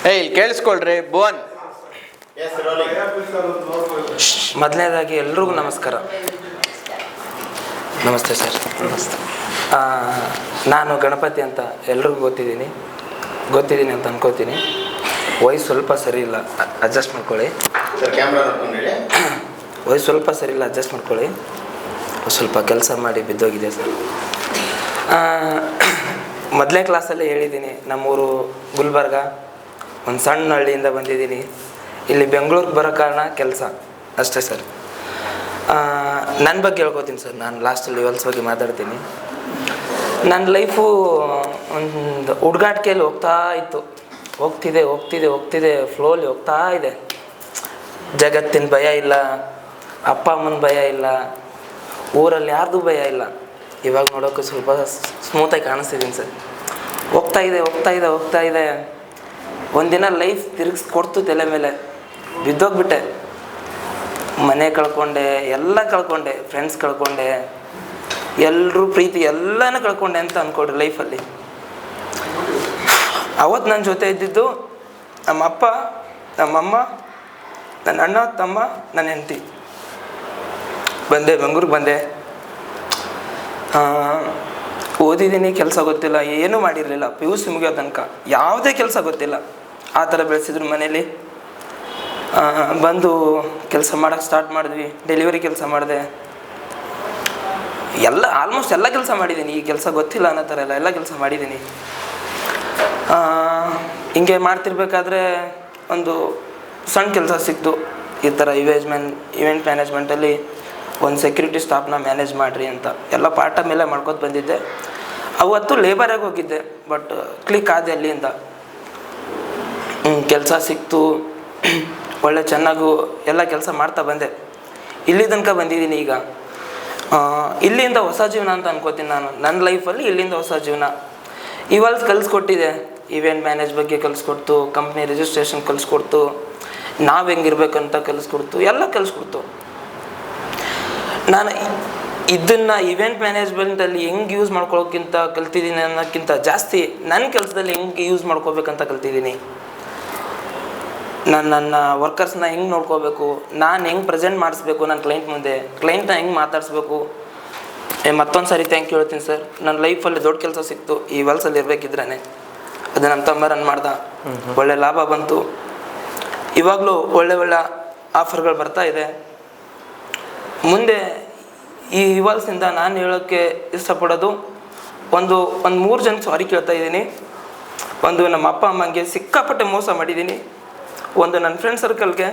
ಇಲ್ಲಿ ಕೇಳಿಸ್ಕೊಳ್ರಿ ಭುವನ್. ಮೊದಲನೇದಾಗಿ ಎಲ್ರಿಗೂ ನಮಸ್ಕಾರ. ನಮಸ್ತೆ ಸರ್. ನಮಸ್ತೆ. ನಾನು ಗಣಪತಿ ಅಂತ ಎಲ್ರಿಗೂ ಗೊತ್ತಿದ್ದೀನಿ ಅಂತ ಅನ್ಕೋತೀನಿ. ವಯಸ್ಸು ಸ್ವಲ್ಪ ಸರಿ ಇಲ್ಲ, ಅಡ್ಜಸ್ಟ್ ಮಾಡ್ಕೊಳ್ಳಿ. ವಯಸ್ಸು ಸ್ವಲ್ಪ ಸರಿ ಇಲ್ಲ, ಅಡ್ಜಸ್ಟ್ ಮಾಡ್ಕೊಳ್ಳಿ. ಸ್ವಲ್ಪ ಕೆಲಸ ಮಾಡಿ ಬಿದ್ದೋಗಿದೆ ಸರ್. ಮೊದಲನೇ ಕ್ಲಾಸಲ್ಲೇ ಹೇಳಿದ್ದೀನಿ, ನಮ್ಮೂರು ಗುಲ್ಬರ್ಗ, ಒಂದು ಸಣ್ಣ ಹಳ್ಳಿಯಿಂದ ಬಂದಿದ್ದೀನಿ. ಇಲ್ಲಿ ಬೆಂಗಳೂರಿಗೆ ಬರೋ ಕಾರಣ ಕೆಲಸ ಅಷ್ಟೇ ಸರ್. ನನ್ನ ಬಗ್ಗೆ ಹೇಳ್ಕೊತೀನಿ ಸರ್. ನಾನು ಲಾಸ್ಟಲ್ಲಿ ಲೆವೆಲ್ಸ್ ಬಗ್ಗೆ ಮಾತಾಡ್ತೀನಿ. ನನ್ನ ಲೈಫು ಒಂದು ಹುಡುಗಾಟಿಕೆಯಲ್ಲಿ ಹೋಗ್ತಿದೆ ಫ್ಲೋಲಿ ಹೋಗ್ತಾ ಇದೆ. ಜಗತ್ತಿನ ಭಯ ಇಲ್ಲ, ಅಪ್ಪ ಅಮ್ಮನ ಭಯ ಇಲ್ಲ, ಊರಲ್ಲಿ ಯಾರ್ದು ಭಯ ಇಲ್ಲ. ಇವಾಗ ನೋಡೋಕ್ಕೆ ಸ್ವಲ್ಪ ಸ್ಮೂತಾಗಿ ಕಾಣಿಸ್ತಿದ್ದೀನಿ ಸರ್. ಹೋಗ್ತಾ ಇದೆ. ಒಂದಿನ ಲೈಫ್ ತಿರುಗಿಸ್ಕೊಡ್ತು ತಲೆ ಮೇಲೆ, ಬಿದ್ದೋಗ್ಬಿಟ್ಟೆ. ಮನೆ ಕಳ್ಕೊಂಡೆ, ಎಲ್ಲ ಕಳ್ಕೊಂಡೆ, ಫ್ರೆಂಡ್ಸ್ ಕಳ್ಕೊಂಡೆ, ಎಲ್ಲರೂ ಪ್ರೀತಿ ಎಲ್ಲನೂ ಕಳ್ಕೊಂಡೆ ಅಂತ ಅಂದ್ಕೊಡ್ರಿ ಲೈಫಲ್ಲಿ. ಅವತ್ತು ನನ್ನ ಜೊತೆ ಇದ್ದಿದ್ದು ನಮ್ಮ ಅಪ್ಪ, ನಮ್ಮಮ್ಮ, ನನ್ನ ಅಣ್ಣ, ತಮ್ಮ, ನನ್ನ ಹೆಂಡತಿ. ಬೆಂಗಳೂರಿಗೆ ಬಂದೆ. ಓದಿದ್ದೀನಿ, ಕೆಲಸ ಗೊತ್ತಿಲ್ಲ, ಏನೂ ಮಾಡಿರಲಿಲ್ಲ. PUC ಮುಗಿಯೋ ತನಕ ಯಾವುದೇ ಕೆಲಸ ಗೊತ್ತಿಲ್ಲ. ಆ ಥರ ಬೆಳೆಸಿದ್ರು ಮನೇಲಿ. ಬಂದು ಕೆಲಸ ಮಾಡೋಕ್ಕೆ ಸ್ಟಾರ್ಟ್ ಮಾಡಿದ್ವಿ. ಡೆಲಿವರಿ ಕೆಲಸ ಮಾಡಿದೆ. ಆಲ್ಮೋಸ್ಟ್ ಎಲ್ಲ ಕೆಲಸ ಮಾಡಿದ್ದೀನಿ. ಈ ಕೆಲಸ ಗೊತ್ತಿಲ್ಲ ಅನ್ನೋ ಥರ ಎಲ್ಲ ಕೆಲಸ ಮಾಡಿದ್ದೀನಿ. ಹಿಂಗೆ ಮಾಡ್ತಿರ್ಬೇಕಾದ್ರೆ ಒಂದು ಸಣ್ಣ ಕೆಲಸ ಸಿಕ್ತು. ಈ ಥರ ಇವೆಂಟ್ ಮ್ಯಾನೇಜ್ಮೆಂಟಲ್ಲಿ ಒಂದು ಸೆಕ್ಯೂರಿಟಿ ಸ್ಟಾಫ್ನ ಮ್ಯಾನೇಜ್ ಮಾಡಿರಿ ಅಂತ. ಎಲ್ಲ ಪಾರ್ಟ್ ಟೈಮ್ ಮೇಲೆ ಮಾಡ್ಕೊತ ಬಂದಿದ್ದೆ. ಅವತ್ತು ಲೇಬರಾಗಿ ಹೋಗಿದ್ದೆ, ಬಟ್ ಕ್ಲಿಕ್ ಆದೆ ಅಲ್ಲಿಂದ. ಕೆಲಸ ಸಿಕ್ತು, ಒಳ್ಳೆ ಚೆನ್ನಾಗೂ ಎಲ್ಲ ಕೆಲಸ ಮಾಡ್ತಾ ಬಂದೆ. ಇಲ್ಲಿ ತನಕ ಬಂದಿದ್ದೀನಿ. ಈಗ ಇಲ್ಲಿಂದ ಹೊಸ ಜೀವನ ಅಂತ ಅನ್ಕೋತೀನಿ ನಾನು. ನನ್ನ ಲೈಫಲ್ಲಿ ಇಲ್ಲಿಂದ ಹೊಸ ಜೀವನ. ಇವಾಗ ಕಲಿಸ್ಕೊಟ್ಟಿದೆ. ಇವೆಂಟ್ ಮ್ಯಾನೇಜ್ ಬಗ್ಗೆ ಕಲಿಸ್ಕೊಡ್ತು, ಕಂಪ್ನಿ ರಿಜಿಸ್ಟ್ರೇಷನ್ ಕಲಿಸ್ಕೊಡ್ತು, ನಾವು ಹೆಂಗಿರ್ಬೇಕಂತ ಕಲಿಸ್ಕೊಡ್ತು, ಎಲ್ಲ ಕಲಿಸ್ಕೊಡ್ತು. ನಾನು ಇದನ್ನು ಇವೆಂಟ್ ಮ್ಯಾನೇಜ್ಮೆಂಟಲ್ಲಿ ಹೆಂಗೆ ಯೂಸ್ ಮಾಡ್ಕೊಳ್ಳೋಕ್ಕಿಂತ ಕಲ್ತಿದ್ದೀನಿ ಅನ್ನೋಕ್ಕಿಂತ ಜಾಸ್ತಿ ನನ್ನ ಕೆಲಸದಲ್ಲಿ ಹೆಂಗೆ ಯೂಸ್ ಮಾಡ್ಕೋಬೇಕಂತ ಕಲ್ತಿದ್ದೀನಿ. ನನ್ನ ವರ್ಕರ್ಸ್ನ ಹೆಂಗೆ ನೋಡ್ಕೋಬೇಕು, ನಾನು ಹೆಂಗೆ ಪ್ರೆಸೆಂಟ್ ಮಾಡಿಸ್ಬೇಕು ನನ್ನ ಕ್ಲೈಂಟ್ ಮುಂದೆ, ಕ್ಲೈಂಟ್ನ ಹೆಂಗೆ ಮಾತಾಡಿಸ್ಬೇಕು. ಮತ್ತೊಂದು ಸಾರಿ ಥ್ಯಾಂಕ್ ಯು ಹೇಳ್ತೀನಿ ಸರ್. ನನ್ನ ಲೈಫಲ್ಲಿ ದೊಡ್ಡ ಕೆಲಸ ಸಿಕ್ತು ಈ ವಾಲ್ಸಲ್ಲಿ ಇರಬೇಕಿದ್ರೇ. ಅದು ನಮ್ಮ ತಮ್ಮ ರನ್ ಮಾಡ್ದ, ಒಳ್ಳೆ ಲಾಭ ಬಂತು. ಇವಾಗಲೂ ಒಳ್ಳೆ ಆಫರ್ಗಳು ಬರ್ತಾ ಇದೆ. ಮುಂದೆ ಈ ಇವಾಲ್ಸಿಂದ ನಾನು ಹೇಳೋಕ್ಕೆ ಇಷ್ಟಪಡೋದು, ಒಂದು 3 ಜನಕ್ಕೆ ಸಾರಿ ಕೇಳ್ತಾ ಇದ್ದೀನಿ. ಒಂದು ನಮ್ಮ ಅಪ್ಪ ಅಮ್ಮಂಗೆ ಸಿಕ್ಕಾಪಟ್ಟೆ ಮೋಸ ಮಾಡಿದ್ದೀನಿ. ಒಂದು ನನ್ನ ಫ್ರೆಂಡ್ ಸರ್ಕಲ್ಗೆ,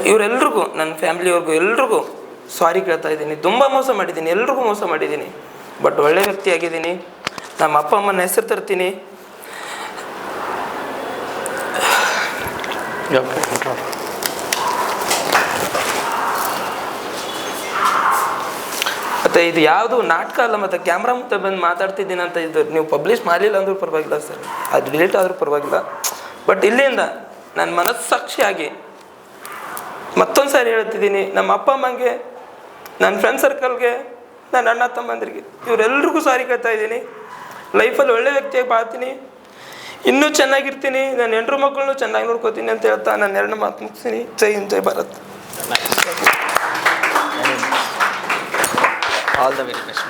ಇವರೆಲ್ರಿಗೂ, ನನ್ನ ಫ್ಯಾಮಿಲಿಯವ್ರಿಗೂ ಎಲ್ರಿಗೂ ಸಾರಿ ಕೇಳ್ತಾ ಇದ್ದೀನಿ. ತುಂಬ ಮೋಸ ಮಾಡಿದ್ದೀನಿ, ಎಲ್ರಿಗೂ ಮೋಸ ಮಾಡಿದ್ದೀನಿ. ಬಟ್ ಒಳ್ಳೆ ವ್ಯಕ್ತಿ ಆಗಿದ್ದೀನಿ. ನಮ್ಮ ಅಪ್ಪ ಅಮ್ಮನ ಹೆಸರು ತರ್ತೀನಿ. ಮತ್ತು ಇದು ಯಾವುದು ನಾಟಕ ಅಲ್ಲ, ಮತ್ತು ಕ್ಯಾಮ್ರಾ ಮುಂದೆ ಬಂದು ಮಾತಾಡ್ತಿದ್ದೀನಿ ಅಂತ ಇದು ನೀವು ಪಬ್ಲಿಷ್ ಮಾಡಲಿಲ್ಲ ಅಂದ್ರೂ ಪರವಾಗಿಲ್ಲ ಸರ್, ಅದು ಡಿಲೀಟ್ ಆದರೂ ಪರವಾಗಿಲ್ಲ. ಬಟ್ ಇಲ್ಲಿಂದ ನನ್ನ ಮನಸ್ಸಾಕ್ಷಿಯಾಗಿ ಮತ್ತೊಂದು ಸಾರಿ ಹೇಳ್ತಿದ್ದೀನಿ, ನಮ್ಮ ಅಪ್ಪ ಅಮ್ಮಂಗೆ, ನನ್ನ ಫ್ರೆಂಡ್ ಸರ್ಕಲ್ಗೆ, ನನ್ನ ಅಣ್ಣ ತಮ್ಮಂದ್ರಿಗೆ, ಇವರೆಲ್ರಿಗೂ ಸಾರಿ ಕೇಳ್ತಾ ಇದ್ದೀನಿ. ಲೈಫಲ್ಲಿ ಒಳ್ಳೆ ವ್ಯಕ್ತಿಯಾಗಿ ಬಾಳ್ತೀನಿ, ಇನ್ನೂ ಚೆನ್ನಾಗಿರ್ತೀನಿ, ನನ್ನ ಹೆಂಡ್ರು ಮಕ್ಕಳನ್ನೂ ಚೆನ್ನಾಗಿ ನೋಡ್ಕೋತೀನಿ ಅಂತ ಹೇಳ್ತಾ ನಾನು 2 ಮಾತು ಮುಗಿಸ್ತೀನಿ. ಜೈ ಹಿಂದ್, ಜೈ Bharat. All the very best.